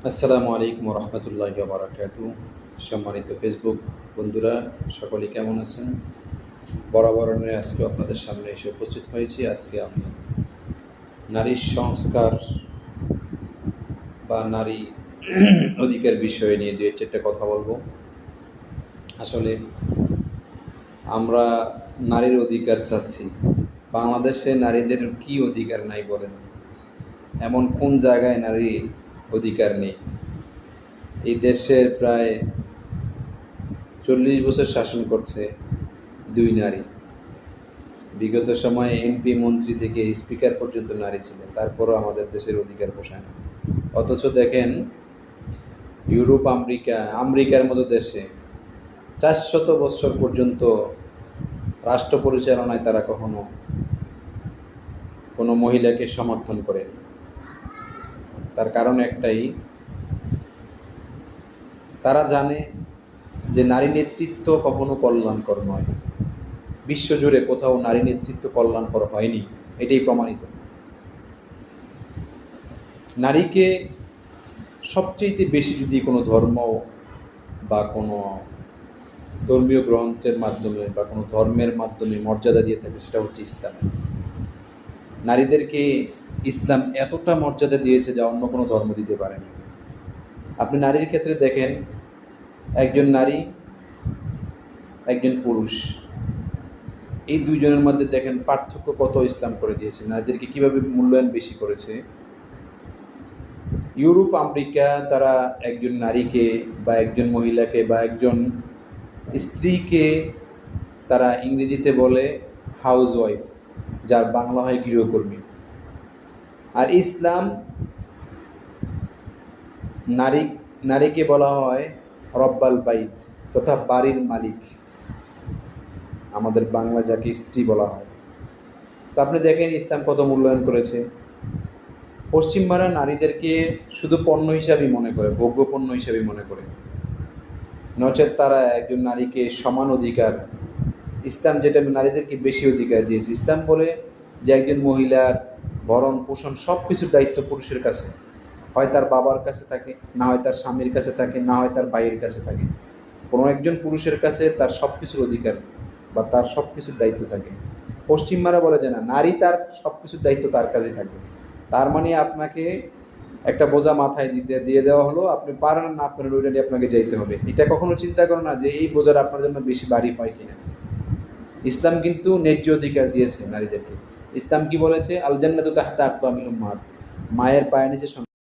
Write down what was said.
আসসালামু আলাইকুম রহমতুল্লাহি ওয়া বারাকাতুহু। সম্মানিত ফেসবুক বন্ধুরা, সকলে কেমন আছেন? বরাবরণের আজকে আপনাদের সামনে এসে উপস্থিত হয়েছি। আজকে আমি নারীর সংস্কার বা নারী অধিকার বিষয়ে নিয়ে দুই চারটে কথা বলবো। আসলে আমরা নারীর অধিকার চাচ্ছি, বাংলাদেশে নারীদের কি অধিকার নাই বলেন? এমন কোন জায়গায় নারী অধিকার নেই? এই দেশের প্রায় 40 বছর শাসন করছে দুই নারী। বিগত সময়ে এমপি মন্ত্রী থেকে স্পিকার পর্যন্ত নারী ছিল, তারপরও আমাদের দেশের অধিকার পোষায় না। অথচ দেখেন ইউরোপ, আমেরিকার মতো দেশে 400 বছর পর্যন্ত রাষ্ট্র পরিচালনায় তারা কখনো কোনো মহিলাকে সমর্থন করেনি। তার কারণ একটাই, তারা জানে যে নারী নেতৃত্ব কখনো কল্যাণকর নয়। বিশ্বজুড়ে কোথাও নারী নেতৃত্ব কল্যাণকর হয়নি, এটাই প্রমাণিত। নারীকে সবচেয়ে বেশি যদি কোনো ধর্ম বা কোনো ধর্মীয় গ্রন্থের মাধ্যমে বা কোনো ধর্মের মাধ্যমে মর্যাদা দিয়ে থাকে, সেটা হচ্ছে ইসলাম। নারীদেরকে ইসলাম এতটা মর্যাদা দিয়েছে যা অন্য কোনো ধর্ম দিতে পারেনি। আপনি নারীর ক্ষেত্রে দেখেন, একজন নারী, একজন পুরুষ, এই দুইজনের মধ্যে দেখেন পার্থক্য কত ইসলাম করে দিয়েছে, নারীদেরকে কীভাবে মূল্যায়ন বেশি করেছে। ইউরোপ, আমেরিকা তারা একজন নারীকে বা একজন মহিলাকে বা একজন স্ত্রীকে তারা ইংরেজিতে বলে হাউস ওয়াইফ, যার বাংলা হয় গৃহকর্মী। আর ইসলাম নারীকে বলা হয় রব্বাল বাইত, তথা বাড়ির মালিক, আমাদের বাংলা যাকে স্ত্রী বলা হয়। তো আপনি দেখেন ইসলাম কত মূল্যায়ন করেছে। পশ্চিমারা নারীদেরকে শুধু পণ্য হিসাবেই মনে করে, ভোগ্য পণ্য হিসাবেই মনে করে, নচেৎ তারা একজন নারীকে সমান অধিকার, ইসলাম যেটা নারীদেরকে বেশি অধিকার দিয়েছে। ইসলাম বলে যে একজন মহিলার ভরণ পোষণ সব কিছুর দায়িত্ব পুরুষের কাছে, হয় তার বাবার কাছে থাকে, না হয় তার স্বামীর কাছে থাকে, না হয় তার ভাইয়ের কাছে থাকে। কোনো একজন পুরুষের কাছে তার সব কিছুর অধিকার বা তার সব কিছুর দায়িত্ব থাকে। পশ্চিমারা বলে যে না, নারী তার সব কিছুর দায়িত্ব তার কাছে থাকবে। তার মানে আপনাকে একটা বোঝা মাথায় দিয়ে দেওয়া হলো, আপনি পারেন না আপনার ওইটা নিয়ে আপনাকে যাইতে হবে। এটা কখনো চিন্তা করো না যে এই বোঝাটা আপনার জন্য বেশি ভারী হয় কিনা। ইসলাম কিন্তু ন্যায্য অধিকার দিয়েছে নারীদেরকে। ইসলাম কি বলেছে? আল জান্নাতু তাহতা আকদামিল উম্মাহাত, মায়ের পায়ের নিচে